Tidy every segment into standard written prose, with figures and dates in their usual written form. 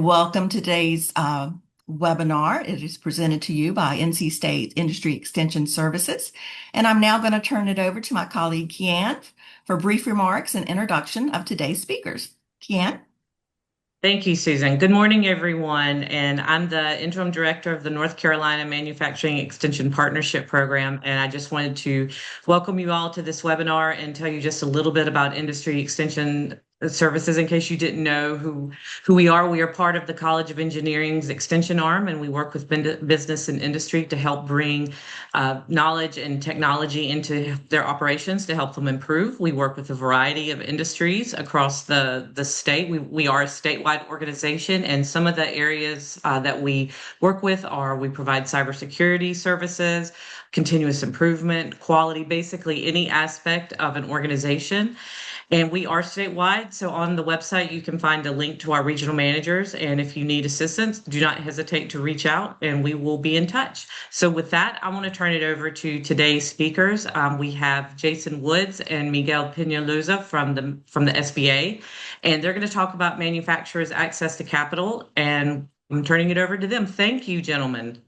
Welcome to today's webinar. It is presented to you by NC State Industry Extension Services. And I'm now going to turn it over to my colleague, Kian, for brief remarks and introduction of today's speakers. Kian? Thank you, Susan. Good morning, everyone. And I'm the interim director of the North Carolina Manufacturing Extension Partnership Program. And I just wanted to welcome you all to this webinar and tell you just a little bit about industry extension services in case you didn't know who we are. We are part of the College of Engineering's extension arm, and we work with business and industry to help bring knowledge and technology into their operations to help them improve. We work with a variety of industries across the state. We are a statewide organization, and some of the areas that we work with are we provide cybersecurity services, continuous improvement, quality, basically any aspect of an organization. And we are statewide. So on the website, you can find a link to our regional managers. And if you need assistance, do not hesitate to reach out and we will be in touch. So with that, I want to turn it over to today's speakers. We have Jason Woods and Miguel Peñalosa from the SBA, and they're going to talk about manufacturers' access to capital. And I'm turning it over to them. Thank you, gentlemen.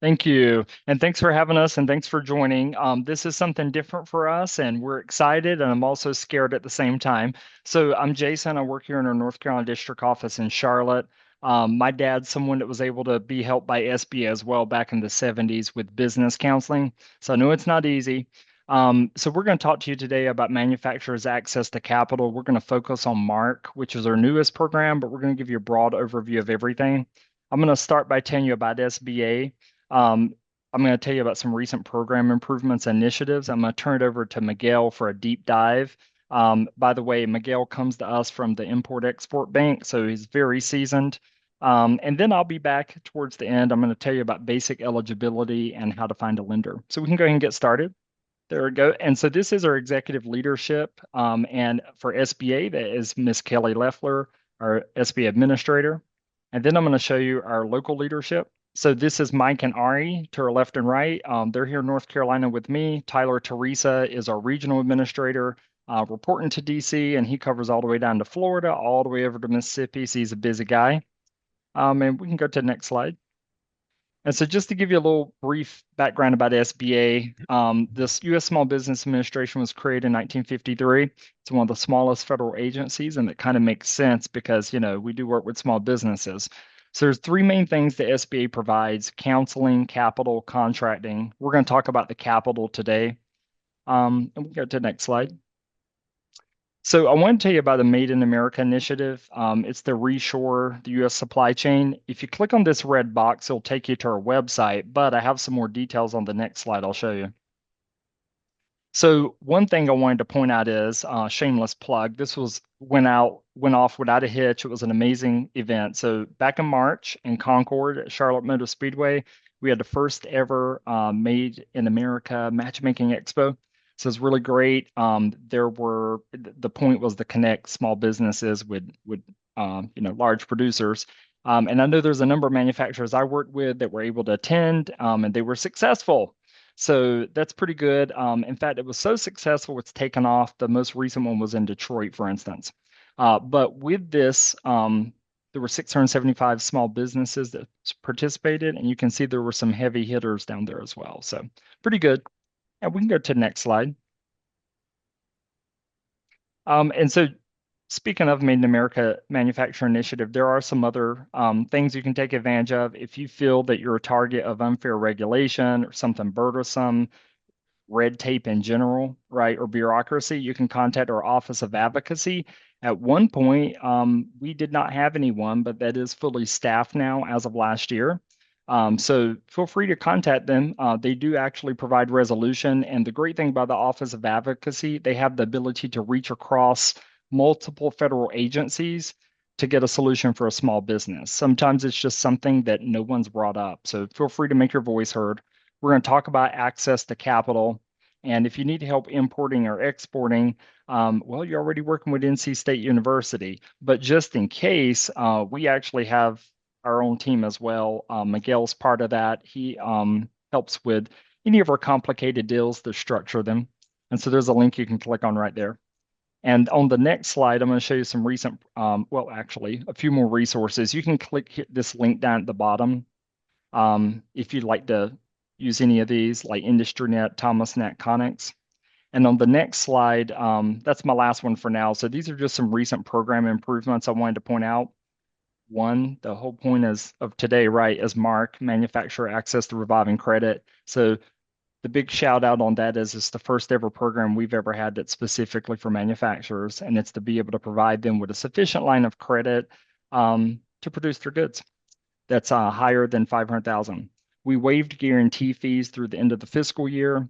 Thank you. And thanks for having us and thanks for joining. This is something different for us and we're excited and I'm also scared at the same time. So I'm Jason. I work here in our North Carolina district office in Charlotte. My dad's someone that was able to be helped by SBA as well back in the 70s with business counseling. So I know it's not easy. So we're going to talk to you today about manufacturers' access to capital. We're going to focus on MARC, which is our newest program, but we're going to give you a broad overview of everything. I'm going to start by telling you about SBA. I'm going to tell you about some recent program improvements initiatives. I'm going to turn it over to Miguel for a deep dive. By the way, Miguel comes to us from the Import-Export Bank, so he's very seasoned. And then I'll be back towards the end. I'm going to tell you about basic eligibility and how to find a lender. So we can go ahead and get started. There we go. And so this is our executive leadership. And for SBA, that is Miss Kelly Leffler, our SBA administrator. And then I'm going to show you our local leadership. So this is Mike and Ari to our left and right. They're here in North Carolina with me. Tyler Teresa is our regional administrator, reporting to DC, and he covers all the way down to Florida, all the way over to Mississippi. So he's a busy guy. And we can go to the next slide. And so just to give you a little brief background about SBA, this U.S. Small Business Administration was created in 1953. It's one of the smallest federal agencies, and it kind of makes sense because, we do work with small businesses. So there's three main things the SBA provides: counseling, capital, contracting. We're going to talk about the capital today. And we can go to the next slide. So I want to tell you about the Made in America initiative. It's the reshore the U.S. supply chain. If you click on this red box, it'll take you to our website, but I have some more details on the next slide I'll show you. So one thing I wanted to point out is shameless plug. This went off without a hitch. It was an amazing event. So back in March in Concord at Charlotte Motor Speedway, we had the first ever Made in America matchmaking expo. So it's really great. The point was to connect small businesses with large producers. And I know there's a number of manufacturers I worked with that were able to attend, and they were successful. So that's pretty good. In fact, it was so successful, it's taken off. The most recent one was in Detroit, for instance. But with this, there were 675 small businesses that participated, and you can see there were some heavy hitters down there as well. So pretty good. And we can go to the next slide. And so speaking of Made in America Manufacturing Initiative, there are some other things you can take advantage of. If you feel that you're a target of unfair regulation or something burdensome, red tape in general, right, or bureaucracy, you can contact our Office of Advocacy. At one point, we did not have anyone, but that is fully staffed now as of last year. So feel free to contact them. They do actually provide resolution. And the great thing about the Office of Advocacy, they have the ability to reach across multiple federal agencies to get a solution for a small business. Sometimes it's just something that no one's brought up. So feel free to make your voice heard. We're going to talk about access to capital. And if you need help importing or exporting, well, you're already working with NC State University. But just in case, we actually have our own team as well. Miguel's part of that. He helps with any of our complicated deals to structure them. And so there's a link you can click on right there. And on the next slide, I'm going to show you some recent, well, actually, a few more resources. You can hit this link down at the bottom if you'd like to use any of these, like IndustryNet, ThomasNet, Connect. And on the next slide, that's my last one for now. So these are just some recent program improvements I wanted to point out. One, the whole point of today, right, is MARC, manufacturer access to revolving credit. So the big shout out on that is it's the first ever program we've ever had that's specifically for manufacturers, and it's to be able to provide them with a sufficient line of credit to produce their goods that's higher than 500,000. We waived guarantee fees through the end of the fiscal year.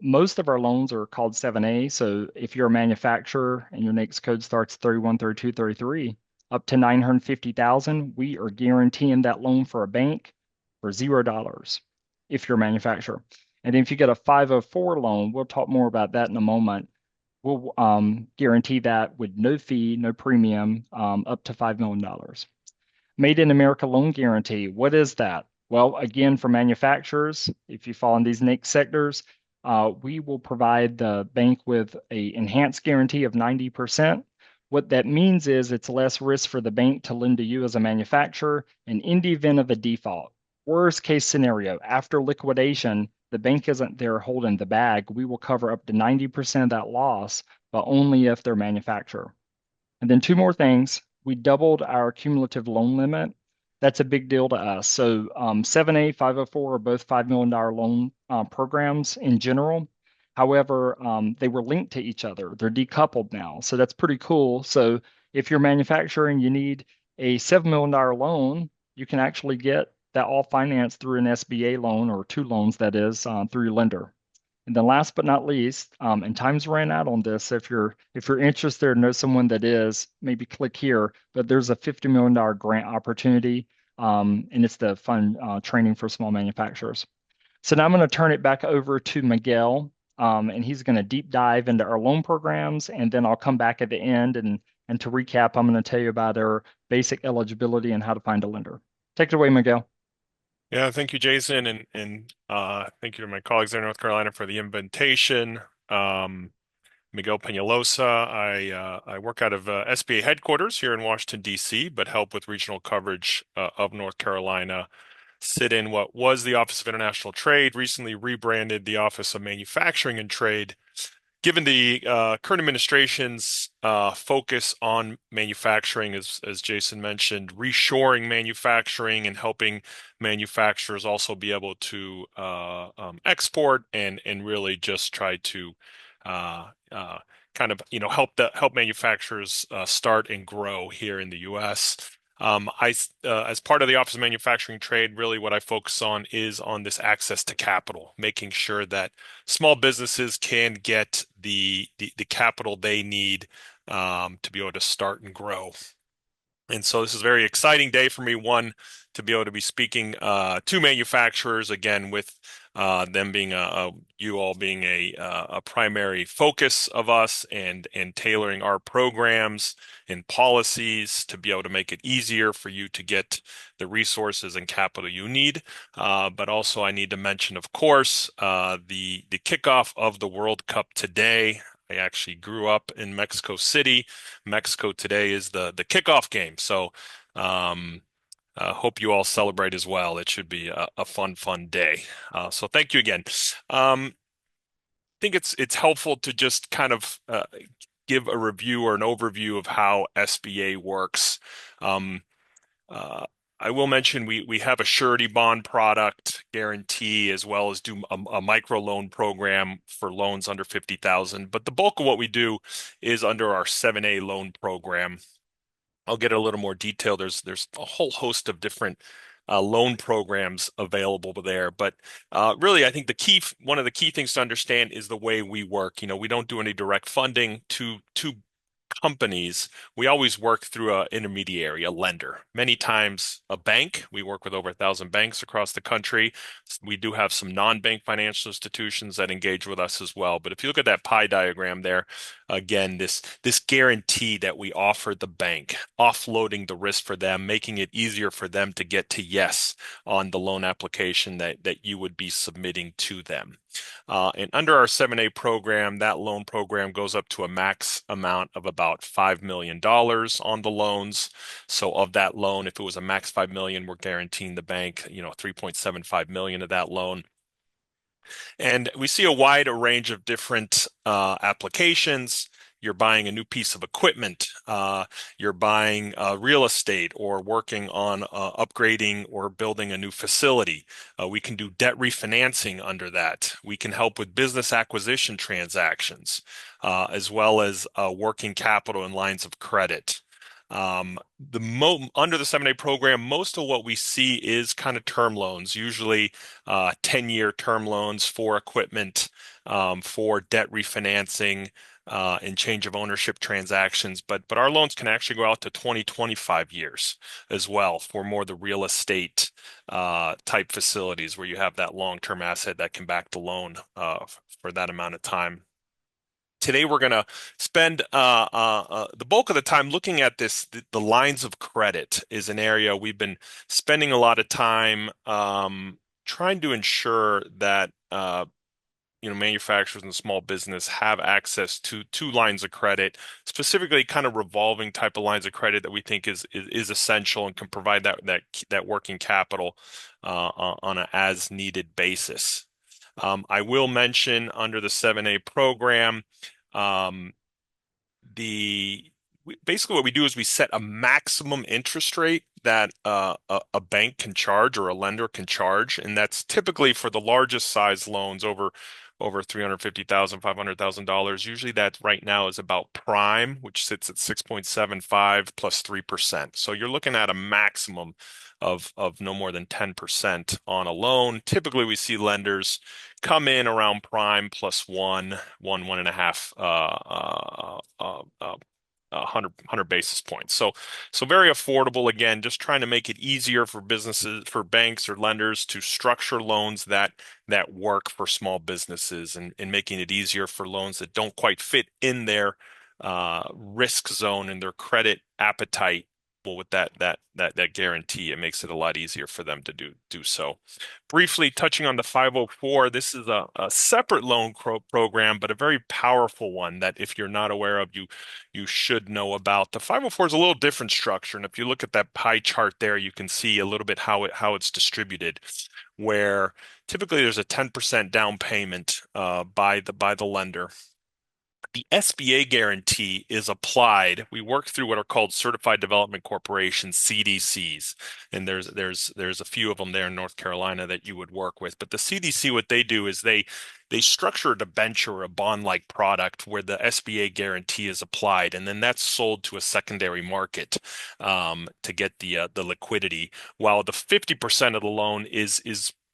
Most of our loans are called 7A. So if you're a manufacturer and your NAICS code starts 31, 32, 33, up to 950,000, we are guaranteeing that loan for a bank for $0 if you're a manufacturer. And then if you get a 504 loan, we'll talk more about that in a moment. We'll guarantee that with no fee, no premium, up to $5 million. Made in America loan guarantee. What is that? Well, again, for manufacturers, if you fall in these NAICS sectors, we will provide the bank with an enhanced guarantee of 90%. What that means is it's less risk for the bank to lend to you as a manufacturer. And in the event of a default, worst case scenario, after liquidation, the bank isn't there holding the bag. We will cover up to 90% of that loss, but only if they're manufacturer. And then two more things. We doubled our cumulative loan limit. That's a big deal to us. So 7A, 504 are both $5 million loan programs in general. However, they were linked to each other. They're decoupled now. So that's pretty cool. So if you're manufacturing, you need a $7 million loan, you can actually get that all financed through an SBA loan, or two loans, that is, through your lender. And then last but not least, and time's ran out on this. If you're interested or know someone that is, maybe click here. But there's a $50 million grant opportunity, and it's the fund training for small manufacturers. So now I'm going to turn it back over to Miguel, and he's going to deep dive into our loan programs, and then I'll come back at the end and to recap, I'm going to tell you about our basic eligibility and how to find a lender. Take it away, Miguel. Yeah, thank you, Jason, and thank you to my colleagues there in North Carolina for the invitation. Miguel Peñalosa. I work out of SBA headquarters here in Washington, D.C., but help with regional coverage of North Carolina. Sit in what was the Office of International Trade, recently rebranded the Office of Manufacturing and Trade. Given the current administration's focus on manufacturing, as Jason mentioned, reshoring manufacturing and helping manufacturers also be able to export and really just try to kind of help manufacturers start and grow here in the U.S. As part of the Office of Manufacturing Trade, really what I focus on is on this access to capital, making sure that small businesses can get the capital they need to be able to start and grow. And so this is a very exciting day for me, one, to be able to be speaking to manufacturers, again, with them being you all being a primary focus of us, and tailoring our programs and policies to be able to make it easier for you to get the resources and capital you need. But also I need to mention, of course, the kickoff of the World Cup today. I actually grew up in Mexico City. Mexico today is the kickoff game. So hope you all celebrate as well. It should be a fun day. So thank you again. I think it's helpful to just kind of give a review or an overview of how SBA works. I will mention we have a surety bond product guarantee, as well as do a micro loan program for loans under 50,000. But the bulk of what we do is under our 7A loan program. I'll get a little more detail. There's a whole host of different loan programs available there. But really, I think one of the key things to understand is the way we work. We don't do any direct funding to companies. We always work through an intermediary, a lender. Many times a bank. We work with over 1,000 banks across the country. We do have some non-bank financial institutions that engage with us as well. But if you look at that pie diagram there, again, this guarantee that we offer the bank, offloading the risk for them, making it easier for them to get to yes on the loan application that you would be submitting to them. And under our 7A program, that loan program goes up to a max amount of about $5 million on the loans. So of that loan, if it was a max $5 million, we're guaranteeing the bank, $3.75 million of that loan. And we see a wide range of different applications. You're buying a new piece of equipment, you're buying real estate, or working on upgrading or building a new facility. We can do debt refinancing under that. We can help with business acquisition transactions, as well as working capital and lines of credit. Under the 7A program, most of what we see is kind of term loans, usually 10-year term loans for equipment, for debt refinancing, and change of ownership transactions. But our loans can actually go out to 20, 25 years as well for more the real estate type facilities where you have that long-term asset that can back the loan for that amount of time. Today, we're going to spend the bulk of the time looking at this. The lines of credit is an area we've been spending a lot of time trying to ensure that manufacturers and small business have access to lines of credit, specifically kind of revolving type of lines of credit that we think is essential and can provide that working capital on an as needed basis. I will mention under the 7A program, basically what we do is we set a maximum interest rate that a bank can charge or a lender can charge, and that's typically for the largest size loans over $350,000, $500,000. Usually that right now is about prime, which sits at 6.75 plus 3%. So you're looking at a maximum of no more than 10% on a loan. Typically, we see lenders come in around prime plus 100 basis points. So very affordable. Again, just trying to make it easier for businesses, for banks or lenders to structure loans that work for small businesses, and making it easier for loans that don't quite fit in their risk zone and their credit appetite. Well, with that guarantee, it makes it a lot easier for them to do so. Briefly touching on the 504, this is a separate loan program, but a very powerful one that if you're not aware of, you should know about. The 504 is a little different structure, and if you look at that pie chart there, you can see a little bit how it's distributed, where typically there's a 10% down payment by the lender. The SBA guarantee is applied. We work through what are called Certified Development Corporations, CDCs, and there's a few of them there in North Carolina that you would work with. But the CDC, what they do is they structure a debenture or a bond-like product where the SBA guarantee is applied, and then that's sold to a secondary market to get the liquidity, while the 50% of the loan is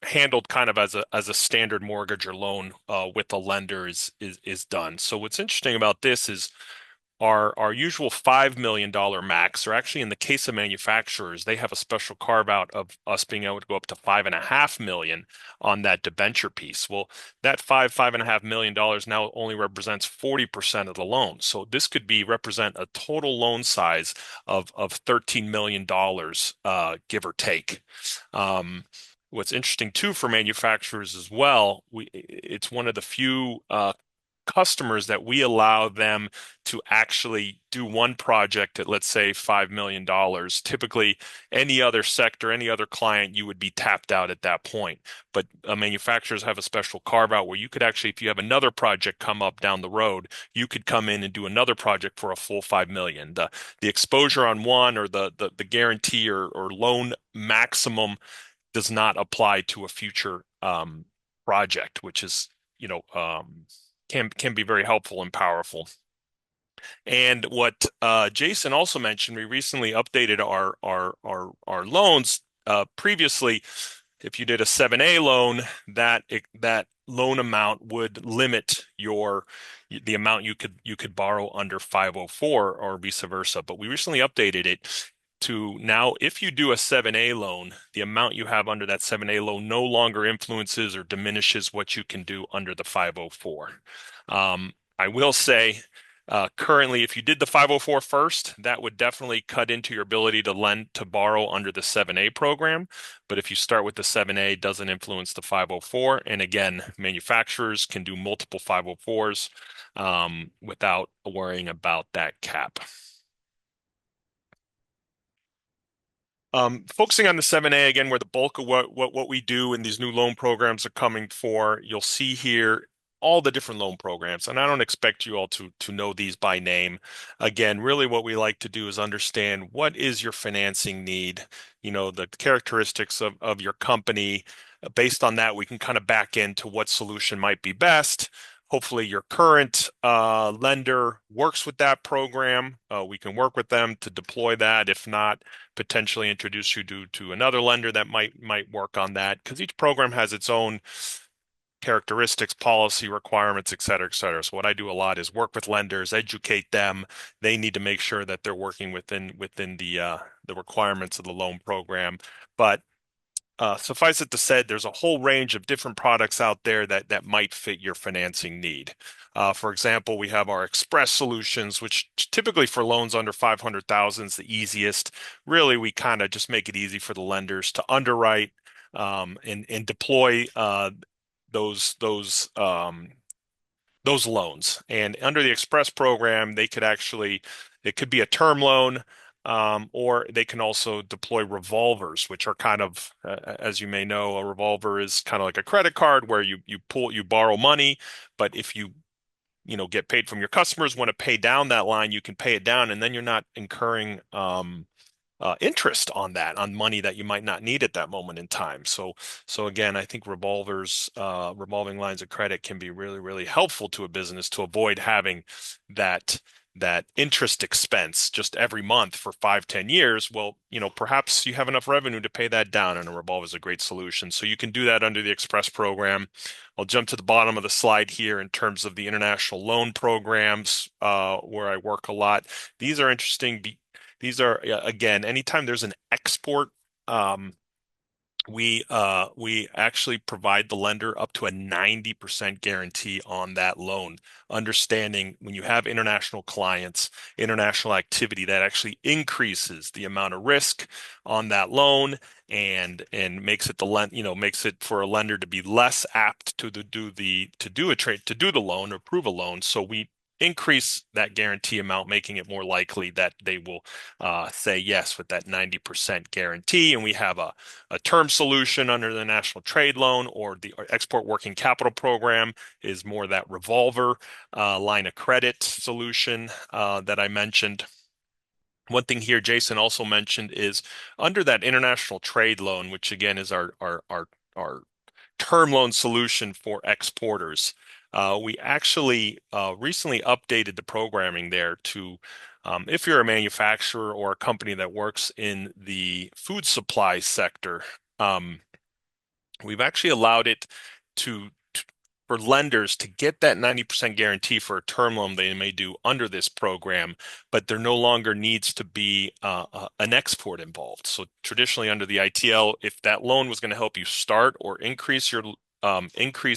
handled kind of as a standard mortgage or loan with a lender is done. So what's interesting about this is our usual $5 million max, or actually in the case of manufacturers, they have a special carve out of us being able to go up to $5.5 million on that debenture piece. Well, that $5.5 million now only represents 40% of the loan. So this could represent a total loan size of $13 million, give or take. What's interesting too for manufacturers as well, it's one of the few customers that we allow them to actually do one project at, let's say, $5 million. Typically, any other sector, any other client, you would be tapped out at that point. But manufacturers have a special carve out where you could actually, if you have another project come up down the road, you could come in and do another project for a full $5 million. The exposure on one, or the guarantee or loan maximum, does not apply to a future project, which is, can be very helpful and powerful. And what Jason also mentioned, we recently updated our loans. Previously, if you did a 7A loan, that loan amount would limit the amount you could borrow under 504 or vice versa. But we recently updated it to now, if you do a 7A loan, the amount you have under that 7A loan no longer influences or diminishes what you can do under the 504. I will say, Currently, if you did the 504 first, that would definitely cut into your ability to borrow under the 7A program. But if you start with the 7A, it doesn't influence the 504. And again, manufacturers can do multiple 504s without worrying about that cap. Focusing on the 7A again, where the bulk of what we do in these new loan programs are coming for, you'll see here all the different loan programs, and I don't expect you all to know these by name. Again, really what we like to do is understand what is your financing need, the characteristics of your company. Based on that, we can kind of back into what solution might be best. Hopefully your current lender works with that program. We can work with them to deploy that. If not, potentially introduce you to another lender that might work on that, because each program has its own characteristics, policy requirements, et cetera, et cetera. So what I do a lot is work with lenders, educate them. They need to make sure that they're working within the requirements of the loan program. But suffice it to say, there's a whole range of different products out there that might fit your financing need. For example, we have our express solutions, which typically for loans under 500,000 is the easiest. Really, we kind of just make it easy for the lenders to underwrite and deploy those loans. And under the Express program, it could be a term loan, or they can also deploy revolvers, which are kind of, as you may know, a revolver is kind of like a credit card where you borrow money, but if you get paid from your customers, want to pay down that line, you can pay it down, and then you're not incurring interest on money that you might not need at that moment in time. So again, I think revolving lines of credit can be really, really helpful to a business to avoid having that interest expense just every month for 5-10 years. Well, perhaps you have enough revenue to pay that down, and a revolver is a great solution. So you can do that under the Express program. I'll jump to the bottom of the slide here in terms of the international loan programs, where I work a lot. These are interesting. These are, again, anytime there's an export, we actually provide the lender up to a 90% guarantee on that loan. Understanding when you have international clients, international activity, that actually increases the amount of risk on that loan and makes it makes it for a lender to be less apt to do the loan or approve a loan. So we increase that guarantee amount, making it more likely that they will say yes with that 90% guarantee. And we have a term solution under the National Trade Loan, or the Export Working Capital Program is more that revolver line of credit solution that I mentioned. One thing here Jason also mentioned is under that International Trade Loan, which again is our term loan solution for exporters. We actually recently updated the programming there to, if you're a manufacturer or a company that works in the food supply sector, we've actually allowed it for lenders to get that 90% guarantee for a term loan they may do under this program, but there no longer needs to be an export involved. So traditionally under the ITL, if that loan was going to help you start or increase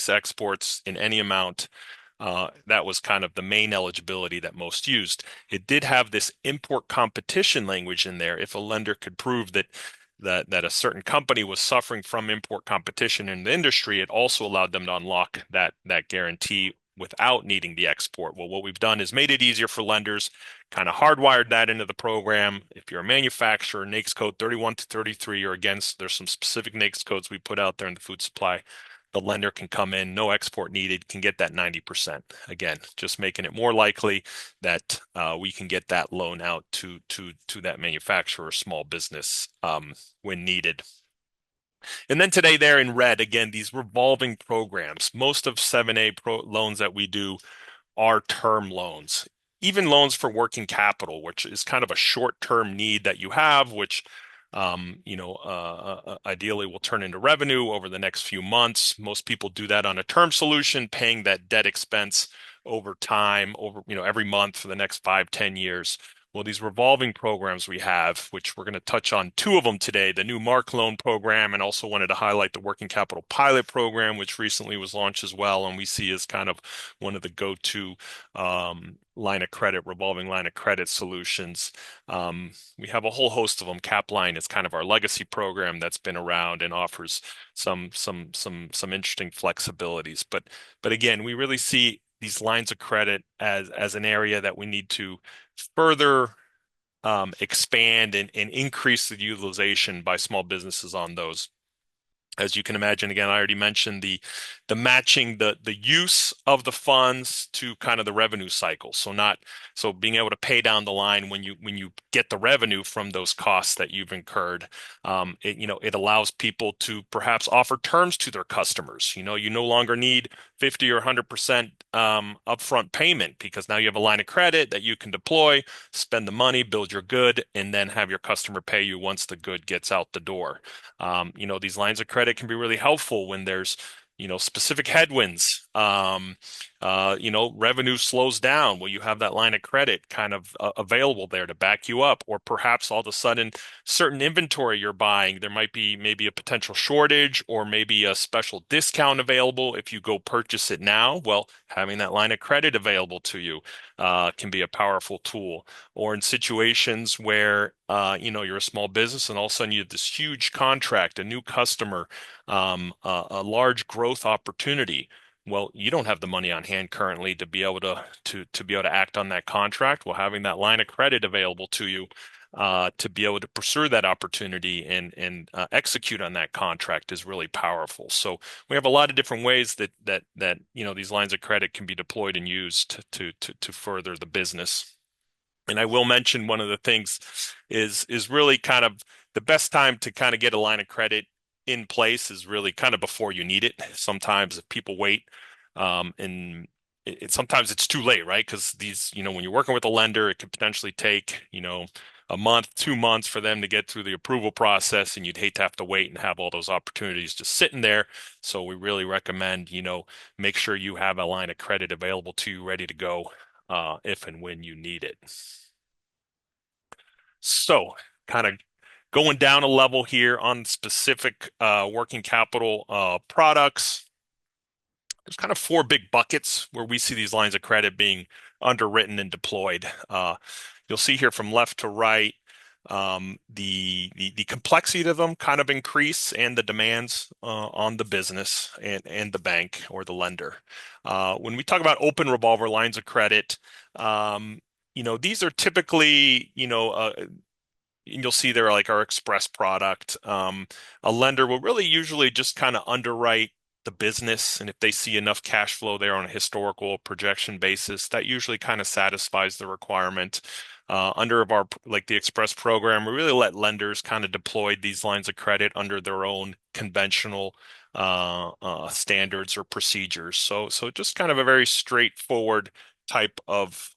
exports in any amount, that was kind of the main eligibility that most used. It did have this import competition language in there. If a lender could prove that a certain company was suffering from import competition in the industry, it also allowed them to unlock that guarantee without needing the export. Well, what we've done is made it easier for lenders, kind of hardwired that into the program. If you're a manufacturer, NAICS code 31 to 33, or again, there's some specific NAICS codes we put out there in the food supply. The lender can come in, no export needed, can get that 90%. Again, just making it more likely that we can get that loan out to that manufacturer or small business when needed. And then today there in red, again, these revolving programs. Most of 7A loans that we do are term loans. Even loans for working capital, which is kind of a short-term need that you have, which ideally will turn into revenue over the next few months. Most people do that on a term solution, paying that debt expense over time, every month for the next 5-10 years. Well, these revolving programs we have, which we're going to touch on two of them today, the new MARC loan program, and also wanted to highlight the working capital pilot program, which recently was launched as well. And we see as kind of one of the go-to line of credit, revolving line of credit solutions. We have a whole host of them. Capline is kind of our legacy program that's been around and offers some interesting flexibilities. But again, we really see these lines of credit as an area that we need to further expand and increase the utilization by small businesses on those. As you can imagine, again, I already mentioned the matching the use of the funds to kind of the revenue cycle. So being able to pay down the line when you get the revenue from those costs that you've incurred. It allows people to perhaps offer terms to their customers. You no longer need 50 or 100% upfront payment, because now you have a line of credit that you can deploy, spend the money, build your good, and then have your customer pay you once the good gets out the door. These lines of credit can be really helpful when there's specific headwinds. Revenue slows down. Well, you have that line of credit kind of available there to back you up, or perhaps all of a sudden certain inventory you're buying, there might be maybe a potential shortage or maybe a special discount available if you go purchase it now. Well, having that line of credit available to you can be a powerful tool. Or in situations where you're a small business and all of a sudden you have this huge contract, a new customer, a large growth opportunity. Well, you don't have the money on hand currently to be able to act on that contract. Well, having that line of credit available to you to be able to pursue that opportunity and execute on that contract is really powerful. So we have a lot of different ways that these lines of credit can be deployed and used to further the business. And I will mention one of the things is really kind of the best time to kind of get a line of credit in place is really kind of before you need it. Sometimes if people wait, and sometimes it's too late, right? Because these, when you're working with a lender, it could potentially take, a month, 2 months for them to get through the approval process, and you'd hate to have to wait and have all those opportunities just sitting there. So we really recommend, make sure you have a line of credit available to you, ready to go, if and when you need it. So kind of going down a level here on specific working capital products. There's kind of four big buckets where we see these lines of credit being underwritten and deployed. You'll see here from left to right, the complexity of them kind of increase, and the demands on the business and the bank or the lender. When we talk about open revolver lines of credit, these are typically, you'll see they're like our express product. A lender will really usually just kind of underwrite the business, and if they see enough cash flow there on a historical projection basis, that usually kind of satisfies the requirement. Under the Express program, we really let lenders kind of deploy these lines of credit under their own conventional standards or procedures. So just kind of a very straightforward type of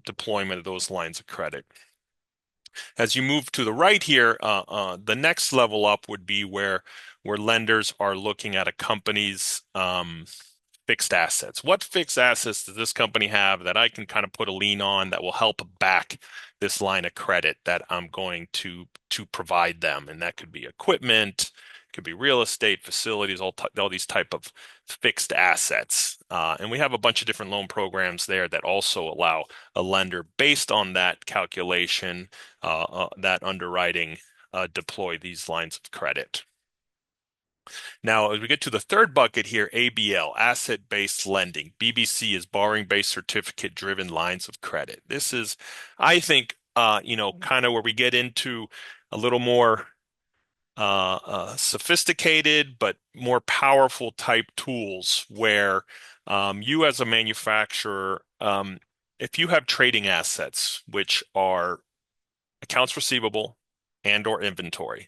deployment of those lines of credit. As you move to the right here, the next level up would be where lenders are looking at a company's fixed assets. What fixed assets does this company have that I can kind of put a lien on that will help back this line of credit that I'm going to provide them? And that could be equipment, could be real estate, facilities, all these type of fixed assets. And we have a bunch of different loan programs there that also allow a lender, based on that calculation, that underwriting, deploy these lines of credit. Now, as we get to the third bucket here, ABL, asset-based lending. BBC is borrowing-based certificate-driven lines of credit. This is, I think, kind of where we get into a little more sophisticated but more powerful type tools where you as a manufacturer, if you have trading assets, which are accounts receivable and or inventory,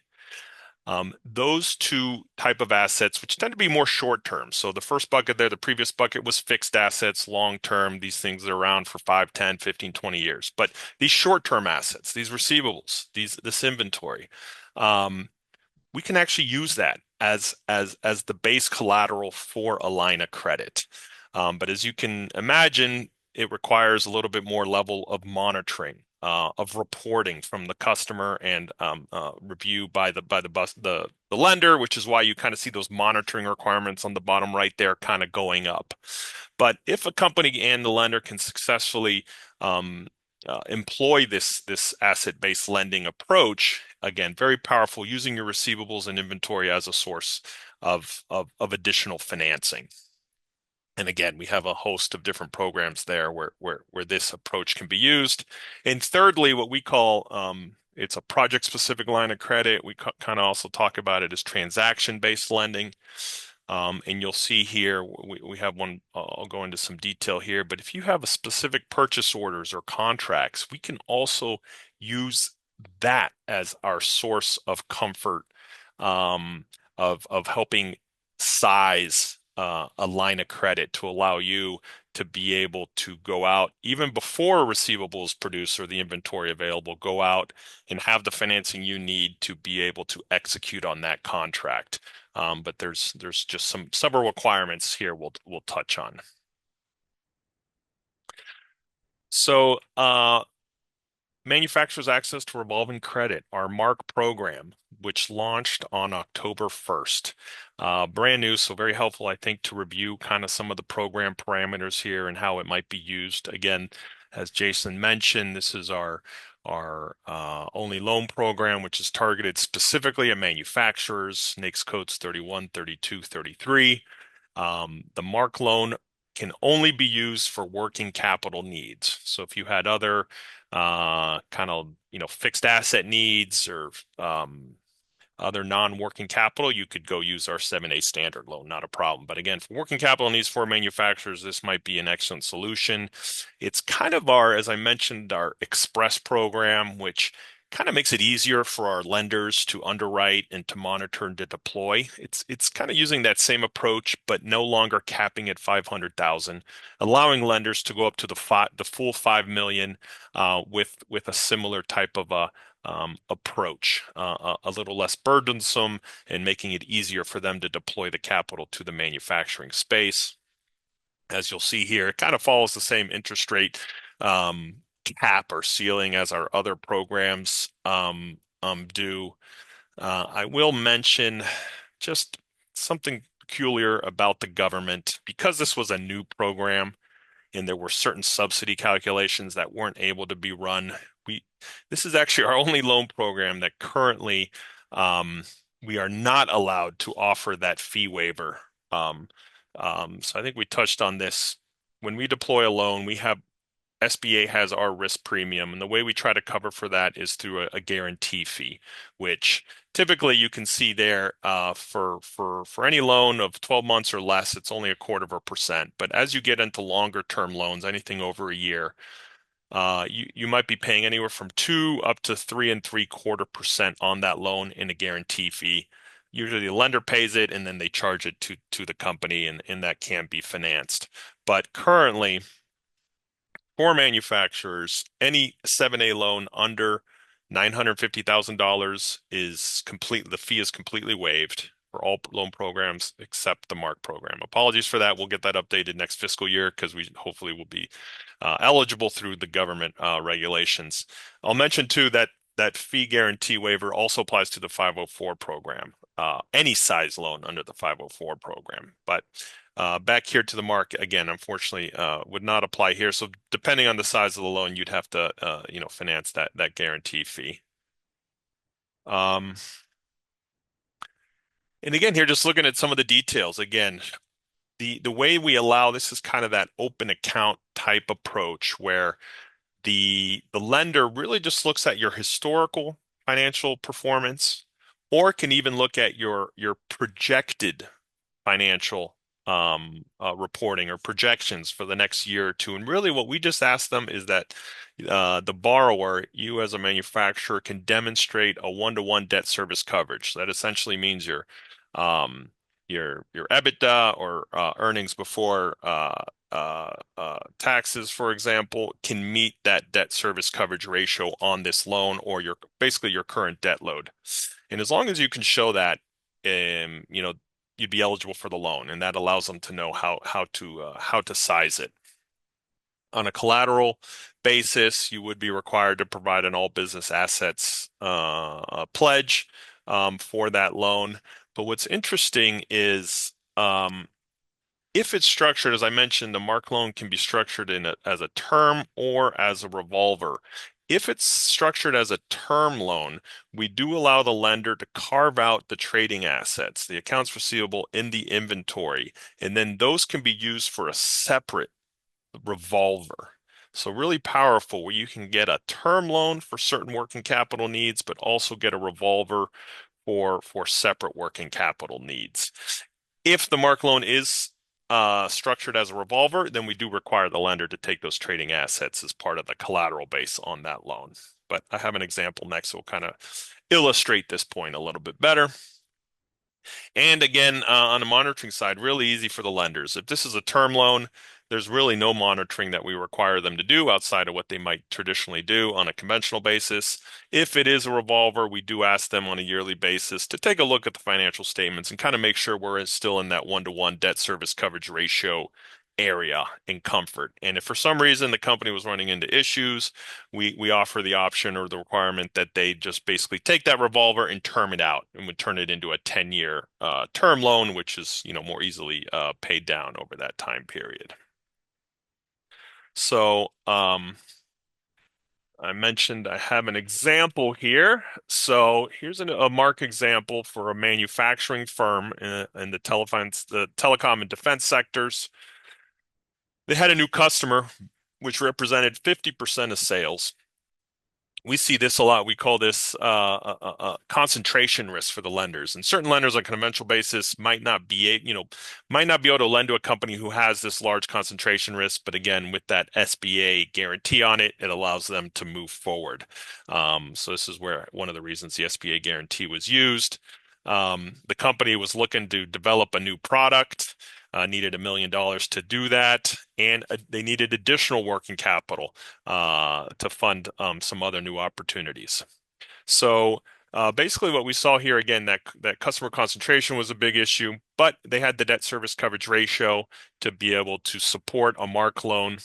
those two type of assets, which tend to be more short term. So the first bucket there, the previous bucket was fixed assets, long term. These things are around for 5, 10, 15, 20 years. But these short term assets, these receivables, this inventory, we can actually use that as the base collateral for a line of credit. But as you can imagine, it requires a little bit more level of monitoring, of reporting from the customer and review by the lender, which is why you kind of see those monitoring requirements on the bottom right there kind of going up. But if a company and the lender can successfully employ this asset-based lending approach, again, very powerful, using your receivables and inventory as a source of additional financing. And again, we have a host of different programs there where this approach can be used. And thirdly, what we call it's a project-specific line of credit. We kind of also talk about it as transaction-based lending. And you'll see here, we have one, I'll go into some detail here, but if you have a specific purchase orders or contracts, we can also use that as our source of comfort, of helping size a line of credit to allow you to be able to go out even before a receivable is produced or the inventory available, go out and have the financing you need to be able to execute on that contract. But there's just several requirements here we'll touch on. So manufacturers access to revolving credit, our MARC program, which launched on October 1st. Brand new, so very helpful, I think, to review kind of some of the program parameters here and how it might be used. Again, as Jason mentioned, this is our only loan program, which is targeted specifically at manufacturers, NAICS codes 31, 32, 33. The MARC loan can only be used for working capital needs. So if you had other kind of fixed asset needs or other non-working capital, you could go use our 7A standard loan, not a problem. But again, for working capital needs for manufacturers, this might be an excellent solution. It's kind of as I mentioned, our express program, which kind of makes it easier for our lenders to underwrite and to monitor and to deploy. It's kind of using that same approach, but no longer capping at 500,000, allowing lenders to go up to the full 5 million with a similar type of approach, a little less burdensome and making it easier for them to deploy the capital to the manufacturing space. As you'll see here, it kind of follows the same interest rate cap or ceiling as our other programs do. I will mention just something peculiar about the government. Because this was a new program and there were certain subsidy calculations that weren't able to be run, this is actually our only loan program that currently we are not allowed to offer that fee waiver. So I think we touched on this. When we deploy a loan, SBA has our risk premium, and the way we try to cover for that is through a guarantee fee, which typically you can see there for any loan of 12 months or less, it's only 0.25%. But as you get into longer term loans, anything over a year, you might be paying anywhere from 2 up to 3.75% on that loan in a guarantee fee. Usually the lender pays it and then they charge it to the company, and that can be financed. But currently, for manufacturers, any 7A loan under $950,000 the fee is completely waived for all loan programs except the MARC program. Apologies for that. We'll get that updated next fiscal year because we hopefully will be eligible through the government regulations. I'll mention too that fee guarantee waiver also applies to the 504 program, any size loan under the 504 program. But back here to the MARC, again, unfortunately, would not apply here. So depending on the size of the loan, you'd have to, finance that guarantee fee. And again, here, just looking at some of the details, again, the way we allow this is kind of that open account type approach where the lender really just looks at your historical financial performance, or can even look at your projected financial reporting or projections for the next year or two. And really what we just ask them is that the borrower, you as a manufacturer, can demonstrate a one-to-one debt service coverage. That essentially means your EBITDA or earnings before taxes, for example, can meet that debt service coverage ratio on this loan, or basically your current debt load. And as long as you can show that, you'd be eligible for the loan, and that allows them to know how to size it. On a collateral basis, you would be required to provide an all business assets pledge for that loan. But what's interesting is if it's structured, as I mentioned, the MARC loan can be structured as a term or as a revolver. If it's structured as a term loan, we do allow the lender to carve out the trading assets, the accounts receivable in the inventory, and then those can be used for a separate revolver. So really powerful where you can get a term loan for certain working capital needs, but also get a revolver for separate working capital needs. If the MARC loan is structured as a revolver, then we do require the lender to take those trading assets as part of the collateral base on that loan. But I have an example next that will kind of illustrate this point a little bit better. And again, on the monitoring side, really easy for the lenders. If this is a term loan, there's really no monitoring that we require them to do outside of what they might traditionally do on a conventional basis. If it is a revolver, we do ask them on a yearly basis to take a look at the financial statements and kind of make sure we're still in that 1-to-1 debt service coverage ratio area in comfort. And if for some reason the company was running into issues, we offer the option or the requirement that they just basically take that revolver and term it out and would turn it into a 10-year term loan, which is more easily paid down over that time period. So I mentioned I have an example here. So here's a MARC example for a manufacturing firm in the telecom and defense sectors. They had a new customer, which represented 50% of sales. We see this a lot. We call this a concentration risk for the lenders. And certain lenders on a conventional basis might not be able to lend to a company who has this large concentration risk. But again, with that SBA guarantee on it, it allows them to move forward. So this is where one of the reasons the SBA guarantee was used. The company was looking to develop a new product. Needed $1 million to do that, and they needed additional working capital to fund some other new opportunities. So basically what we saw here, again, that customer concentration was a big issue, but they had the debt service coverage ratio to be able to support a MARC loan.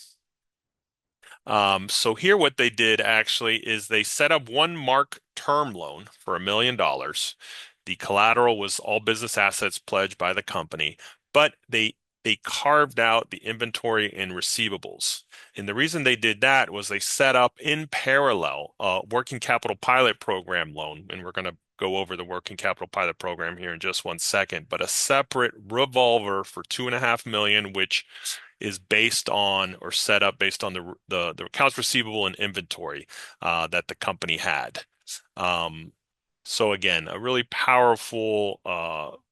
So here what they did actually is they set up one MARC term loan for $1 million. The collateral was all business assets pledged by the company, but they carved out the inventory and receivables. And the reason they did that was they set up in parallel a working capital pilot program loan. And we're going to go over the working capital pilot program here in just one second, but a separate revolver for $2.5 million, which is based on or set up based on the accounts receivable and inventory that the company had. So again, a really powerful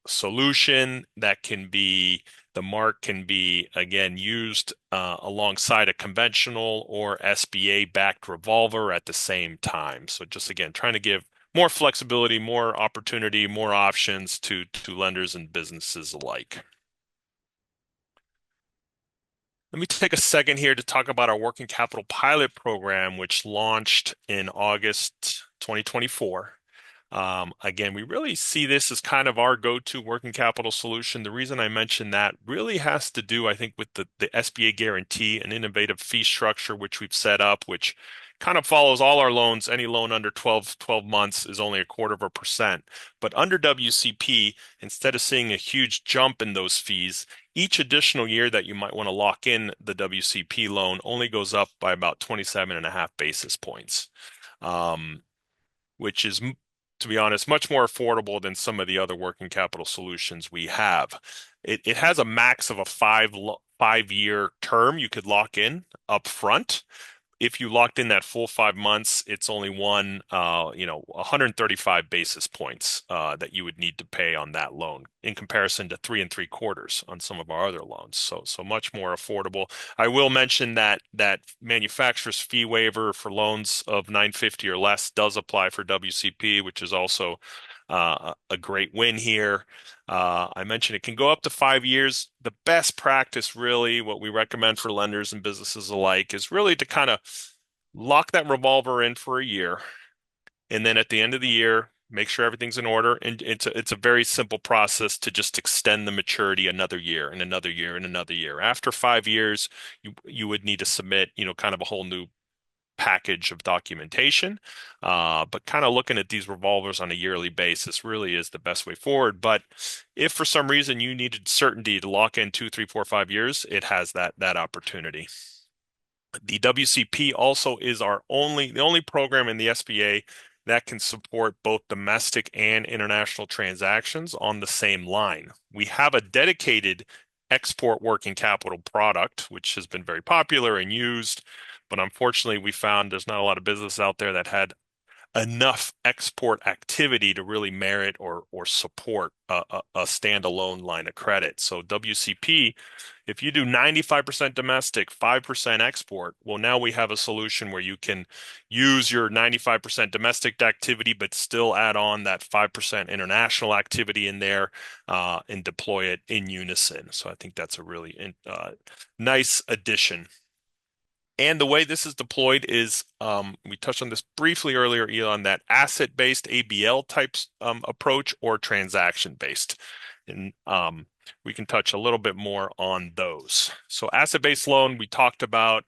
solution that the MARC can be, again, used alongside a conventional or SBA-backed revolver at the same time. So just, again, trying to give more flexibility, more opportunity, more options to lenders and businesses alike. Let me take a second here to talk about our working capital pilot program, which launched in August 2024. Again, we really see this as kind of our go-to working capital solution. The reason I mention that really has to do, I think, with the SBA guarantee, an innovative fee structure which we've set up, which kind of follows all our loans. Any loan under 12 months is only 0.25%. But under WCP, instead of seeing a huge jump in those fees, each additional year that you might want to lock in the WCP loan only goes up by about 27.5 basis points, which is, to be honest, much more affordable than some of the other working capital solutions we have. It has a max of a 5-year term you could lock in up front. If you locked in that full 5 months, it's only 135 basis points that you would need to pay on that loan in comparison to 3 3/4 on some of our other loans. So much more affordable. I will mention that manufacturer's fee waiver for loans of $950 or less does apply for WCP, which is also a great win here. I mentioned it can go up to 5 years. The best practice, really, what we recommend for lenders and businesses alike, is really to kind of lock that revolver in for a year. And then at the end of the year, make sure everything's in order, and it's a very simple process to just extend the maturity another year and another year and another year. After 5 years, you would need to submit, kind of a whole new package of documentation. But kind of looking at these revolvers on a yearly basis really is the best way forward. But if for some reason you needed certainty to lock in 2, 3, 4, 5 years, it has that opportunity. The WCP also is the only program in the SBA that can support both domestic and international transactions on the same line. We have a dedicated export working capital product, which has been very popular and used, but unfortunately we found there's not a lot of business out there that had enough export activity to really merit or support a standalone line of credit. So WCP, if you do 95% domestic, 5% export, well, now we have a solution where you can use your 95% domestic activity, but still add on that 5% international activity in there and deploy it in unison. So I think that's a really nice addition. And the way this is deployed is, we touched on this briefly earlier, Elon, that asset-based ABL types approach or transaction-based. And we can touch a little bit more on those. So asset-based loan, we talked about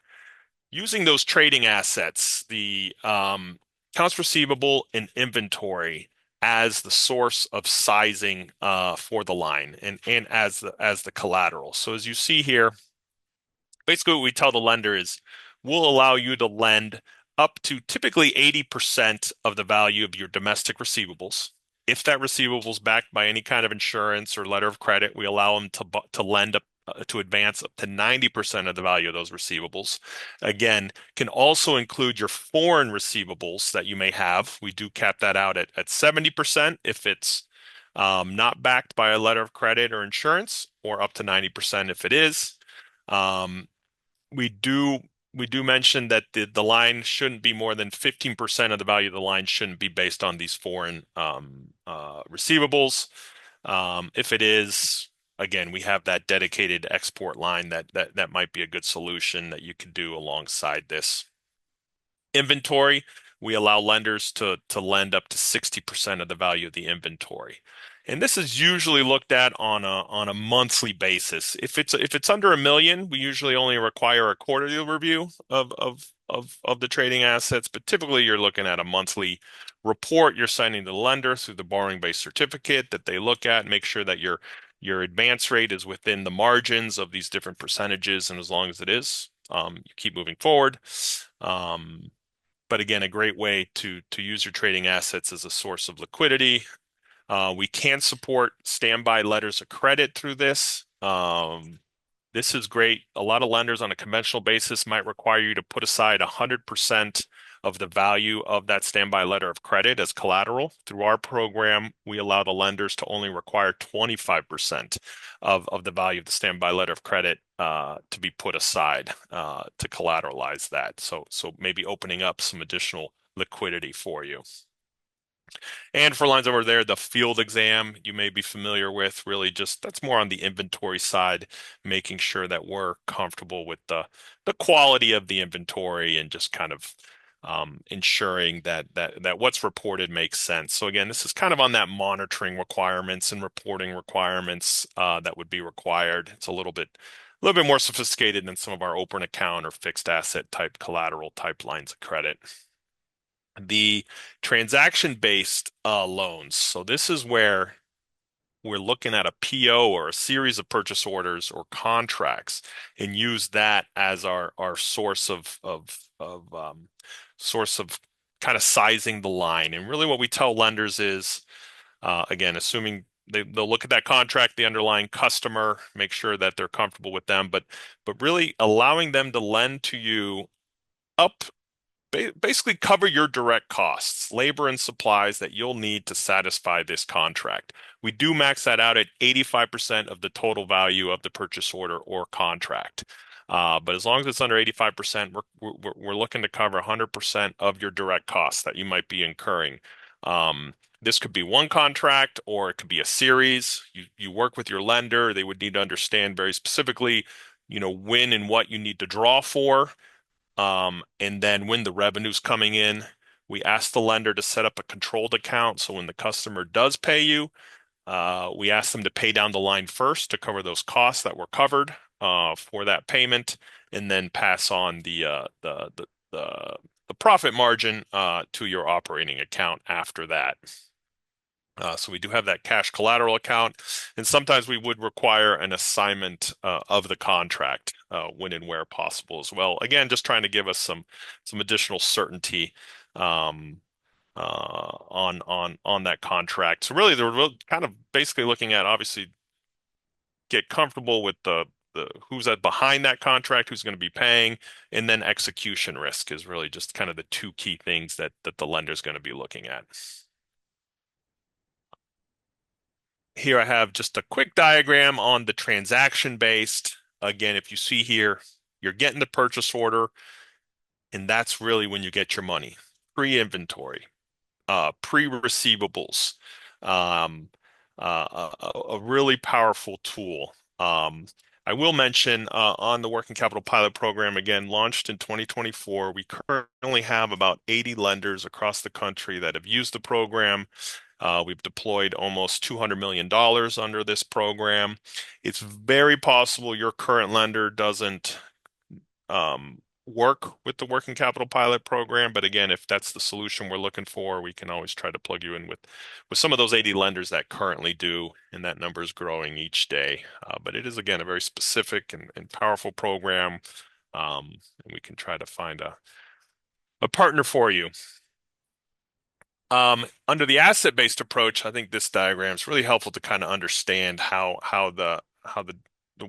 using those trading assets, the accounts receivable and inventory as the source of sizing for the line and as the collateral. So as you see here, basically what we tell the lender is we'll allow you to lend up to typically 80% of the value of your domestic receivables. If that receivable is backed by any kind of insurance or letter of credit, we allow them to lend up to advance up to 90% of the value of those receivables. Again, can also include your foreign receivables that you may have. We do cap that out at 70% if it's not backed by a letter of credit or insurance, or up to 90% if it is. We do mention that the line shouldn't be more than 15% of the value of the line shouldn't be based on these foreign receivables. If it is, again, we have that dedicated export line that might be a good solution that you could do alongside this. Inventory, we allow lenders to lend up to 60% of the value of the inventory. And this is usually looked at on a monthly basis. If it's under $1 million, we usually only require a quarterly review of the trading assets, but typically you're looking at a monthly report you're sending to the lender through the borrowing base certificate that they look at and make sure that your advance rate is within the margins of these different percentages, and as long as it is, you keep moving forward. But again, a great way to use your trading assets as a source of liquidity. We can support standby letters of credit through this. This is great. A lot of lenders on a conventional basis might require you to put aside 100% of the value of that standby letter of credit as collateral. Through our program, we allow the lenders to only require 25% of the value of the standby letter of credit to be put aside to collateralize that. So maybe opening up some additional liquidity for you. And for lines over there, the field exam you may be familiar with, really just that's more on the inventory side, making sure that we're comfortable with the quality of the inventory and just kind of ensuring that what's reported makes sense. So again, this is kind of on that monitoring requirements and reporting requirements that would be required. It's a little bit more sophisticated than some of our open account or fixed asset type collateral type lines of credit. The transaction-based loans. So this is where we're looking at a PO or a series of purchase orders or contracts and use that as our source of kind of sizing the line. And really what we tell lenders is, again, assuming they'll look at that contract, the underlying customer, make sure that they're comfortable with them, but really allowing them to lend to you up, basically cover your direct costs, labor and supplies that you'll need to satisfy this contract. We do max that out at 85% of the total value of the purchase order or contract. But as long as it's under 85%, we're looking to cover 100% of your direct costs that you might be incurring. This could be one contract or it could be a series. You work with your lender. They would need to understand very specifically, when and what you need to draw for. And then when the revenue's coming in, We ask the lender to set up a controlled account, so when the customer does pay you, we ask them to pay down the line first to cover those costs that were covered for that payment, and then pass on the profit margin to your operating account after that. So we do have that cash collateral account, and sometimes we would require an assignment of the contract when and where possible as well. Again, just trying to give us some additional certainty on that contract. So really, they're kind of basically looking at, obviously, get comfortable with the who's behind that contract, who's going to be paying, and then execution risk is really just kind of the two key things that the lender is going to be looking at. Here I have just a quick diagram on the transaction based. Again, if you see here, you're getting the purchase order, and that's really when you get your money. Pre-inventory, pre-receivables, a really powerful tool. I will mention on the Working Capital Pilot Program, again, launched in 2024, we currently have about 80 lenders across the country that have used the program. We've deployed almost $200 million under this program. It's very possible your current lender doesn't work with the Working Capital Pilot Program, but again, if that's the solution we're looking for, we can always try to plug you in with some of those 80 lenders that currently do, and that number is growing each day. But it is, again, a very specific and powerful program, and we can try to find a partner for you. Under the asset-based approach, I think this diagram is really helpful to kind of understand how the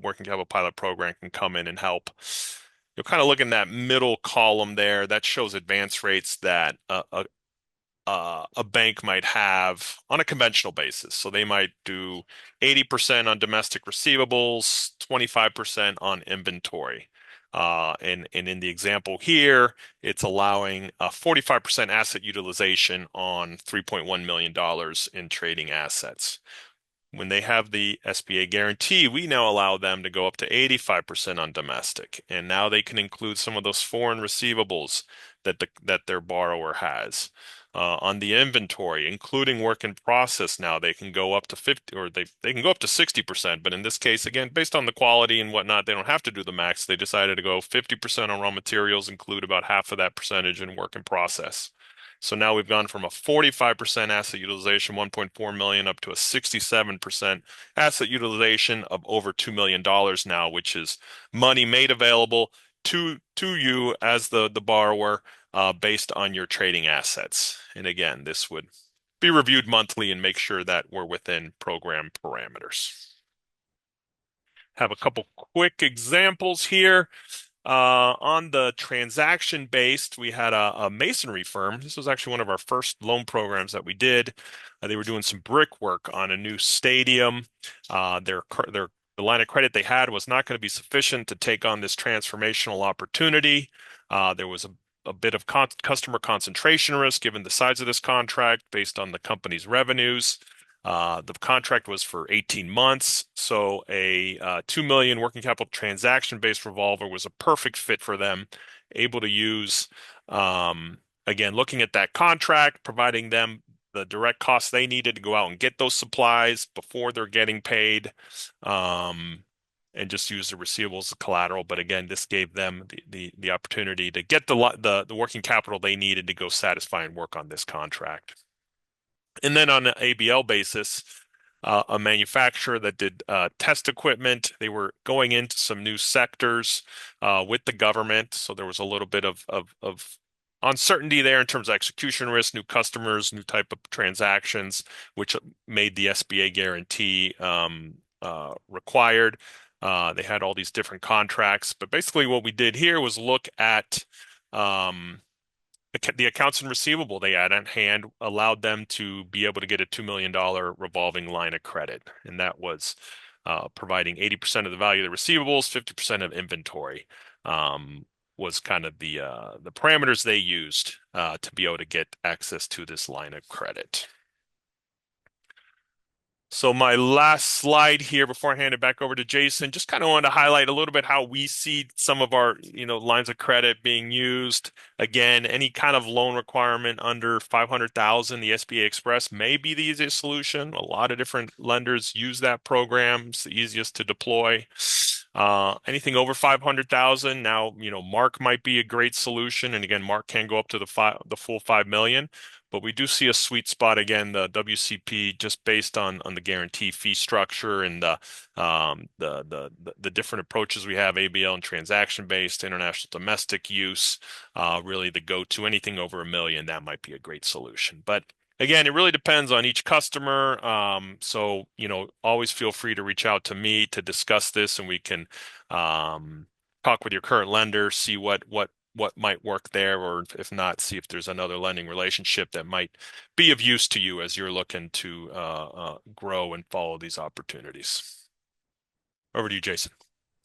Working Capital Pilot Program can come in and help. You'll kind of look in that middle column there. That shows advance rates that a bank might have on a conventional basis. So they might do 80% on domestic receivables, 25% on inventory. And in the example here, it's allowing a 45% asset utilization on $3.1 million in trading assets. When they have the SBA guarantee, we now allow them to go up to 85% on domestic. And now they can include some of those foreign receivables that their borrower has. On the inventory, including work in process, now they can go up to 50, or they can go up to 60%. But in this case, again, based on the quality and whatnot, they don't have to do the max. They decided to go 50% on raw materials, include about half of that percentage in work in process. So now we've gone from a 45% asset utilization, 1.4 million, up to a 67% asset utilization of over $2 million now, which is money made available to you as the borrower based on your trading assets. And again, this would be reviewed monthly and make sure that we're within program parameters. Have a couple quick examples here. On the transaction based, we had a masonry firm. This was actually one of our first loan programs that we did. They were doing some brickwork on a new stadium. The line of credit they had was not going to be sufficient to take on this transformational opportunity. There was a bit of customer concentration risk given the size of this contract based on the company's revenues. The contract was for 18 months, so a $2 million working capital transaction-based revolver was a perfect fit for them, able to use, again, looking at that contract, providing them the direct costs they needed to go out and get those supplies before they're getting paid, and just use the receivables as collateral. But again, this gave them the opportunity to get the working capital they needed to go satisfy and work on this contract. And then on an ABL basis, a manufacturer that did test equipment, they were going into some new sectors with the government. So there was a little bit of uncertainty there in terms of execution risk, new customers, new type of transactions, which made the SBA guarantee required. They had all these different contracts. But basically what we did here was look at the accounts and receivable they had on hand, allowed them to be able to get a $2 million revolving line of credit. And that was providing 80% of the value of the receivables, 50% of inventory, was kind of the parameters they used to be able to get access to this line of credit. So my last slide here before I hand it back over to Jason, just kind of wanted to highlight a little bit how we see some of our, lines of credit being used. Again, any kind of loan requirement under 500,000, the SBA Express may be the easiest solution. A lot of different lenders use that program. It's the easiest to deploy. Anything over 500,000, now, MARC might be a great solution. And again, MARC can go up to the full 5 million. But we do see a sweet spot again, the WCP, just based on the guarantee fee structure and the different approaches we have, ABL and transaction based, international domestic use, really the go-to. Anything over 1 million, that might be a great solution. But again, it really depends on each customer. So always feel free to reach out to me to discuss this, and we can talk with your current lender, see what might work there, or if not, see if there's another lending relationship that might be of use to you as you're looking to grow and follow these opportunities. Over to you, Jason.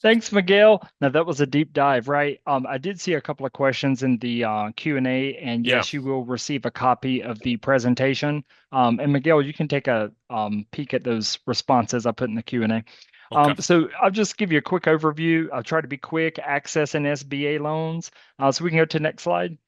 Thanks, Miguel. Now that was a deep dive, right? I did see a couple of questions in the Q&A, and yes, you will receive a copy of the presentation. And Miguel, you can take a peek at those responses I put in the Q&A. Okay. So I'll just give you a quick overview. I'll try to be quick. Access and SBA loans. So we can go to the next slide.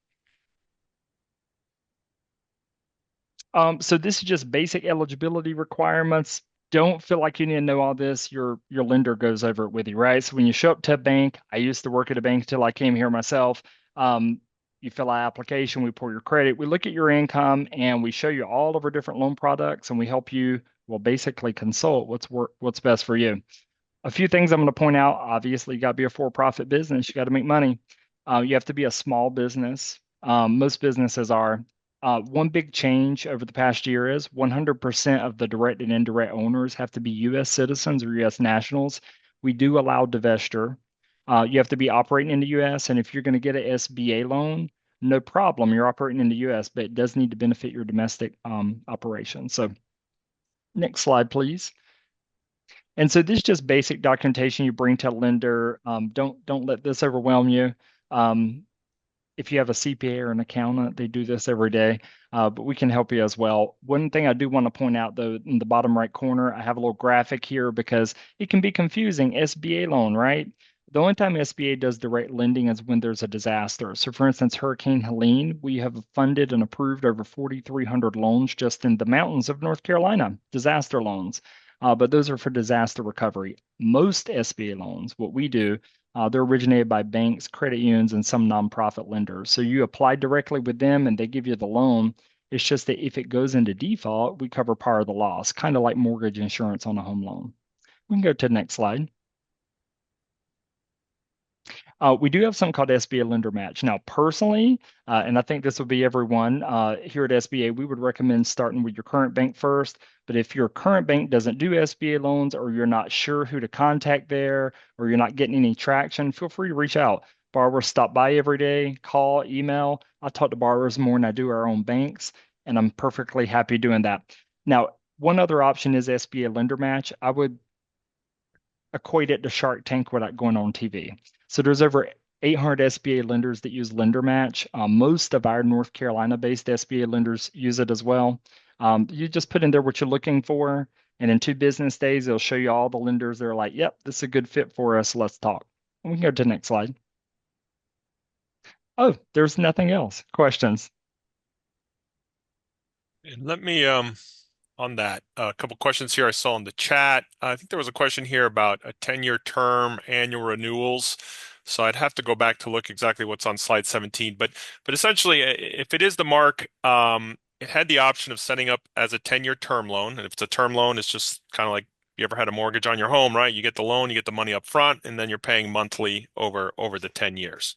So this is just basic eligibility requirements. Don't feel like you need to know all this. Your lender goes over it with you, right? So when you show up to a bank, I used to work at a bank until I came here myself. You fill out application, we pull your credit, we look at your income, and we show you all of our different loan products, and we help you, well, basically consult what's best for you. A few things I'm going to point out. Obviously, you got to be a for-profit business. You got to make money. You have to be a small business. Most businesses are. One big change over the past year is 100% of the direct and indirect owners have to be U.S. citizens or U.S. nationals. We do allow divestiture. You have to be operating in the U.S., and if you're going to get an SBA loan, no problem. You're operating in the U.S., but it does need to benefit your domestic operations. So next slide, please. And so this is just basic documentation you bring to a lender. Don't let this overwhelm you. If you have a CPA or an accountant, they do this every day, but we can help you as well. One thing I do want to point out, though, in the bottom right corner, I have a little graphic here because it can be confusing. SBA loan, right? The only time SBA does direct lending is when there's a disaster. So for instance, Hurricane Helene, we have funded and approved over 4,300 loans just in the mountains of North Carolina, disaster loans. But those are for disaster recovery. Most SBA loans, what we do, they're originated by banks, credit unions, and some nonprofit lenders. So you apply directly with them and they give you the loan. It's just that if it goes into default, we cover part of the loss, kind of like mortgage insurance on a home loan. We can go to the next slide. We do have something called SBA Lender Match. Now, personally, and I think this will be everyone here at SBA, we would recommend starting with your current bank first. But if your current bank doesn't do SBA loans, or you're not sure who to contact there, or you're not getting any traction, feel free to reach out. Borrowers stop by every day, call, email. I talk to borrowers more than I do our own banks, and I'm perfectly happy doing that. Now, one other option is SBA Lender Match. I would equate it to Shark Tank without going on TV. So there's over 800 SBA lenders that use Lender Match. Most of our North Carolina-based SBA lenders use it as well. You just put in there what you're looking for, and in 2 business days, it'll show you all the lenders that are like, yep, this is a good fit for us. Let's talk. And we can go to the next slide. Oh, there's nothing else. Questions? And let me on that, a couple questions here I saw in the chat. I think there was a question here about a 10-year term, annual renewals. So I'd have to go back to look exactly what's on slide 17. But essentially, if it is the MARC, it had the option of setting up as a 10-year term loan. And if it's a term loan, it's just kind of like you ever had a mortgage on your home, right? You get the loan, you get the money up front, and then you're paying monthly over the 10 years.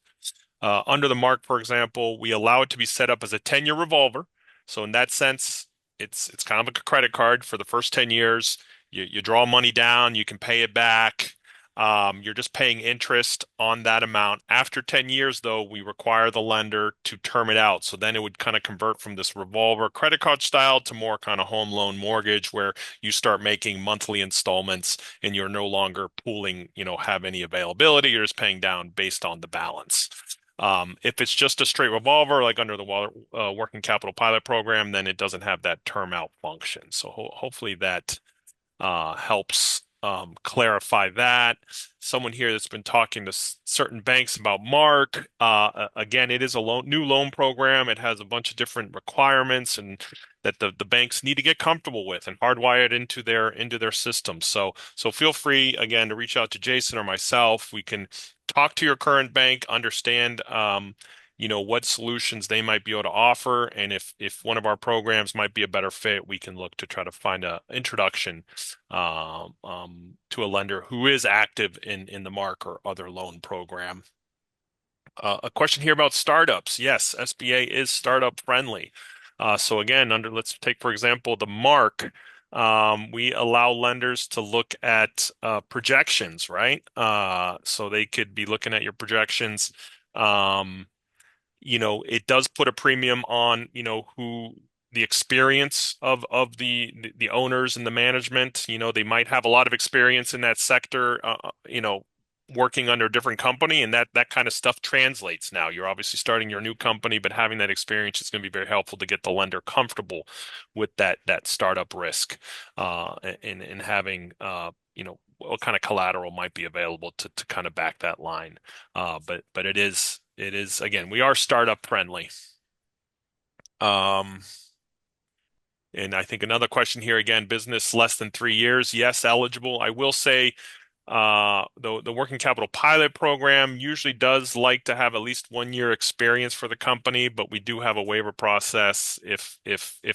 Under the MARC, for example, we allow it to be set up as a 10-year revolver. So in that sense, it's kind of like a credit card for the first 10 years. You draw money down, you can pay it back. You're just paying interest on that amount. After 10 years, though, we require the lender to term it out. So then it would kind of convert from this revolver credit card style to more kind of home loan mortgage, where you start making monthly installments and you're no longer pooling, have any availability. You're just paying down based on the balance. If it's just a straight revolver, like under the working capital pilot program, then it doesn't have that term out function. So hopefully that helps clarify that. Someone here that's been talking to certain banks about MARC. Again, it is a new loan program. It has a bunch of different requirements and that the banks need to get comfortable with and hardwire it into their systems. So feel free again to reach out to Jason or myself. We can talk to your current bank, understand what solutions they might be able to offer, and if one of our programs might be a better fit, we can look to try to find a introduction to a lender who is active in the MARC or other loan program. A question here about startups. Yes, SBA is startup friendly. So again, let's take for example the MARC. We allow lenders to look at projections, right? So they could be looking at your projections. It does put a premium on, who the experience of the owners and the management. They might have a lot of experience in that sector, working under a different company, and that kind of stuff translates now. You're obviously starting your new company, but having that experience is going to be very helpful to get the lender comfortable with that startup risk, and having what kind of collateral might be available to kind of back that line. But it is again, we are startup friendly. And I think another question here again, business less than 3 years, yes, eligible. I will say the working capital pilot program usually does like to have at least 1 year experience for the company, but we do have a waiver process if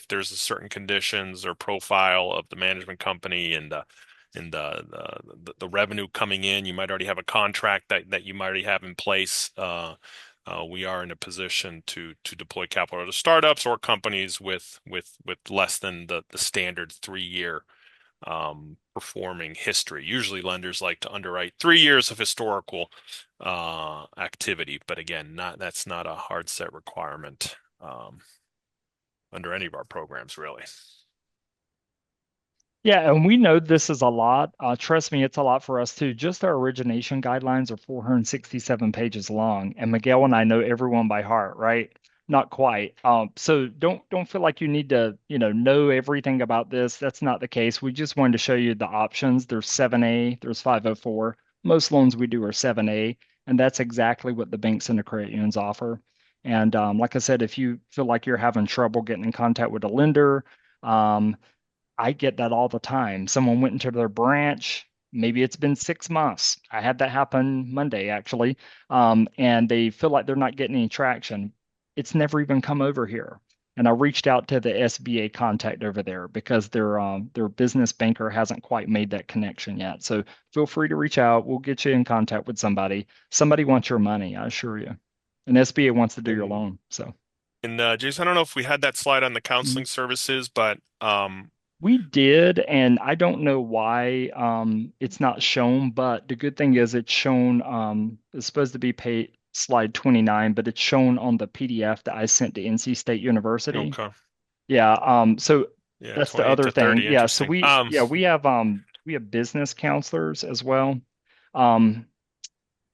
there's a certain conditions or profile of the management company and the revenue coming in. You might already have a contract that you might already have in place. We are in a position to deploy capital to startups or companies with less than the standard 3 year performing history. Usually lenders like to underwrite 3 years of historical activity, but again, that's not a hard set requirement under any of our programs, really. Yeah, and we know this is a lot. Trust me, it's a lot for us too. Just our origination guidelines are 467 pages long, and Miguel and I know everyone by heart, right? Not quite. So don't feel like you need to, know everything about this. That's not the case. We just wanted to show you the options. There's 7A, there's 504. Most loans we do are 7A, and that's exactly what the banks and the credit unions offer. And like I said, if you feel like you're having trouble getting in contact with a lender, I get that all the time. Someone went into their branch, maybe it's been 6 months. I had that happen Monday, actually, and they feel like they're not getting any traction. It's never even come over here. And I reached out to the SBA contact over there because their business banker hasn't quite made that connection yet. So feel free to reach out. We'll get you in contact with somebody. Somebody wants your money, I assure you. And SBA wants to do your loan. So. And Jason, I don't know if we had that slide on the counseling services, but we did, and I don't know why it's not shown, but the good thing is it's shown, it's supposed to be slide 29, but it's shown on the PDF that I sent to NC State University. Okay. Yeah, so Yeah, that's the 28 other to thing. 30, Yeah, so interesting. we have business counselors as well. And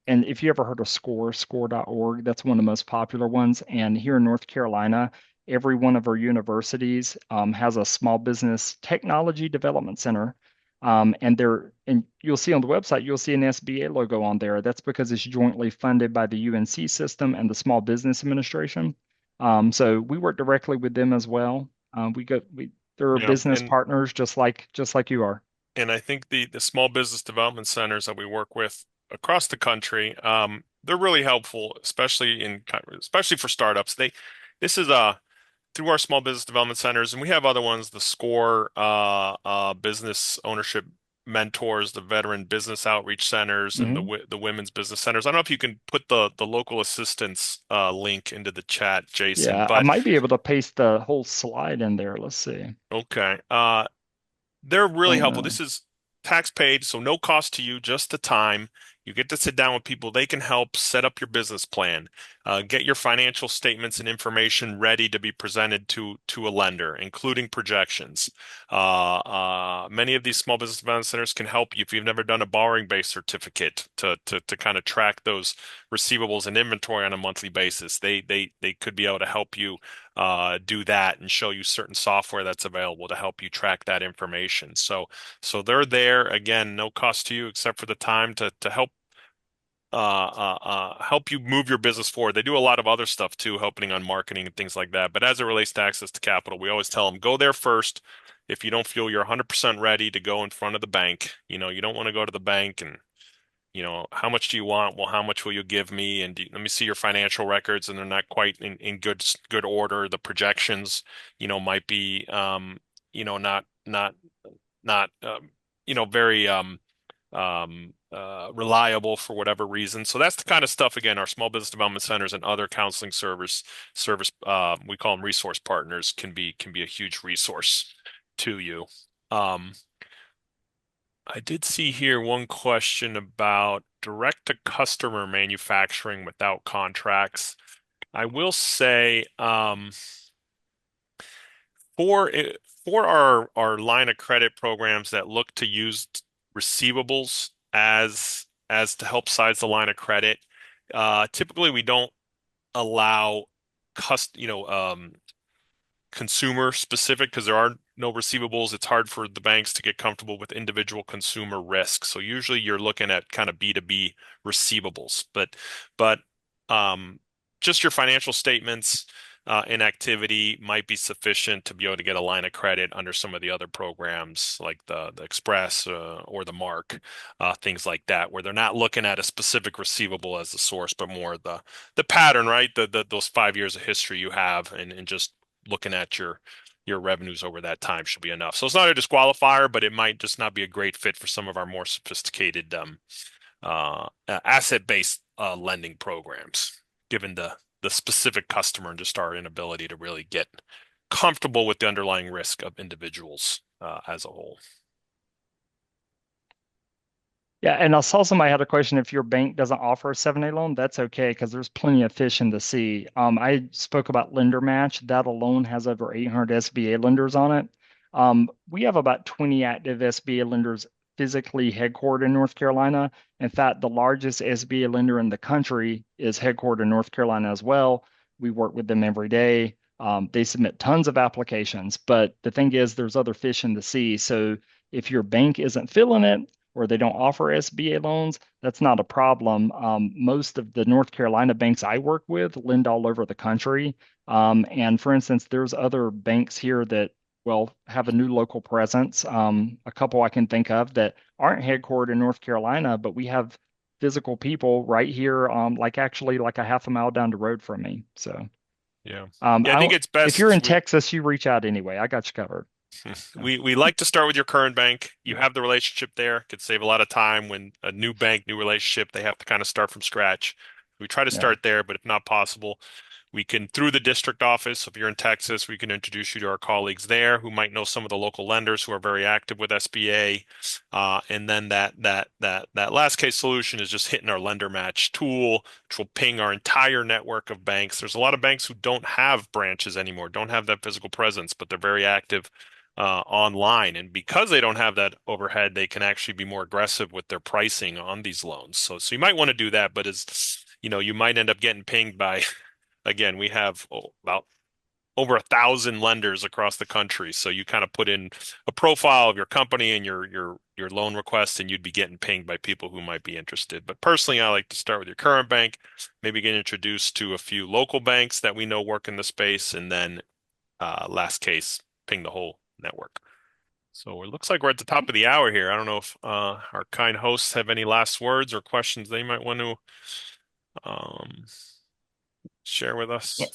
if you ever heard of score.org, that's one of the most popular ones. And here in North Carolina, every one of our universities has a small business technology development center. And you'll see on the website, you'll see an SBA logo on there. That's because it's jointly funded by the UNC system and the Small Business Administration. So we work directly with them as well. They're Yeah, business partners just like you are. and I think the small business development centers that we work with across the country, they're really helpful, especially for startups. This is through our small business development centers, and we have other ones, the SCORE business ownership mentors, the veteran business outreach centers, and the women's business centers. I don't know if you can put the local assistance link into the chat, Jason, Yeah, I but might be able to paste the whole slide in there. Let's see. okay. They're really Don't helpful. know. This is tax paid, so no cost to you, just the time. You get to sit down with people. They can help set up your business plan, get your financial statements and information ready to be presented to a lender, including projections. Many of these small business development centers can help you if you've never done a borrowing base certificate to kind of track those receivables and inventory on a monthly basis. They could be able to help you do that and show you certain software that's available to help you track that information. So they're there again, no cost to you except for the time to help you move your business forward. They do a lot of other stuff too, helping on marketing and things like that. But as it relates to access to capital, we always tell them go there first. If you don't feel you're 100% ready to go in front of the bank, you don't want to go to the bank and how much do you want? Well, how much will you give me? And let me see your financial records, and they're not quite in good order. The projections, might be, not very reliable for whatever reason. So that's the kind of stuff, again, our small business development centers and other counseling service we call them resource partners can be a huge resource to you. I did see here one question about direct to customer manufacturing without contracts. I will say for our line of credit programs that look to use receivables as to help size the line of credit, typically we don't allow consumer specific because there are no receivables. It's hard for the banks to get comfortable with individual consumer risk. So usually you're looking at kind of B2B receivables, but just your financial statements in activity might be sufficient to be able to get a line of credit under some of the other programs like the Express or the MARC, things like that, where they're not looking at a specific receivable as the source, but more the pattern, right? Those 5 years of history you have, and just looking at your revenues over that time should be enough. So it's not a disqualifier, but it might just not be a great fit for some of our more sophisticated asset-based lending programs, given the specific customer and just our inability to really get comfortable with the underlying risk of individuals as a whole. Yeah, and I saw somebody had a question if your bank doesn't offer a 7A loan, that's okay because there's plenty of fish in the sea. I spoke about Lender Match. That alone has over 800 SBA lenders on it. We have about 20 active SBA lenders physically headquartered in North Carolina. In fact, the largest SBA lender in the country is headquartered in North Carolina as well. We work with them every day. They submit tons of applications, but the thing is there's other fish in the sea. So if your bank isn't filling it, or they don't offer SBA loans, that's not a problem. Most of the North Carolina banks I work with lend all over the country. And for instance, there's other banks here that have a new local presence. A couple I can think of that aren't headquartered in North Carolina, but we have physical people right here, like actually like a half a mile down the road from me. So yeah, I think it's best if you're in Texas, you reach out anyway. I got you covered. We like to start with your current bank. You have the relationship there. Could save a lot of time when a new bank, new relationship, they have to kind of start from scratch. We try to start there, but if not possible, we can, through the district office, if you're in Texas, we can introduce you to our colleagues there who might know some of the local lenders who are very active with SBA. And then that last case solution is just hitting our lender match tool, which will ping our entire network of banks. There's a lot of banks who don't have branches anymore, don't have that physical presence, but they're very active online. And because they don't have that overhead, they can actually be more aggressive with their pricing on these loans. So you might want to do that, but you might end up getting pinged by, again, we have about over 1,000 lenders across the country. So you kind of put in a profile of your company and your loan request, and you'd be getting pinged by people who might be interested. But personally, I like to start with your current bank, maybe get introduced to a few local banks that we know work in the space, and then last case, ping the whole network. So it looks like we're at the top of the hour here. I don't know if our kind hosts have any last words or questions they might want to share with us. Yeah.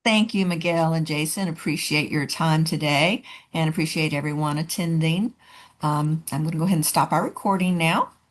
Thank you, Miguel and Jason. Appreciate your time today and appreciate everyone attending. I'm going to go ahead and stop our recording now.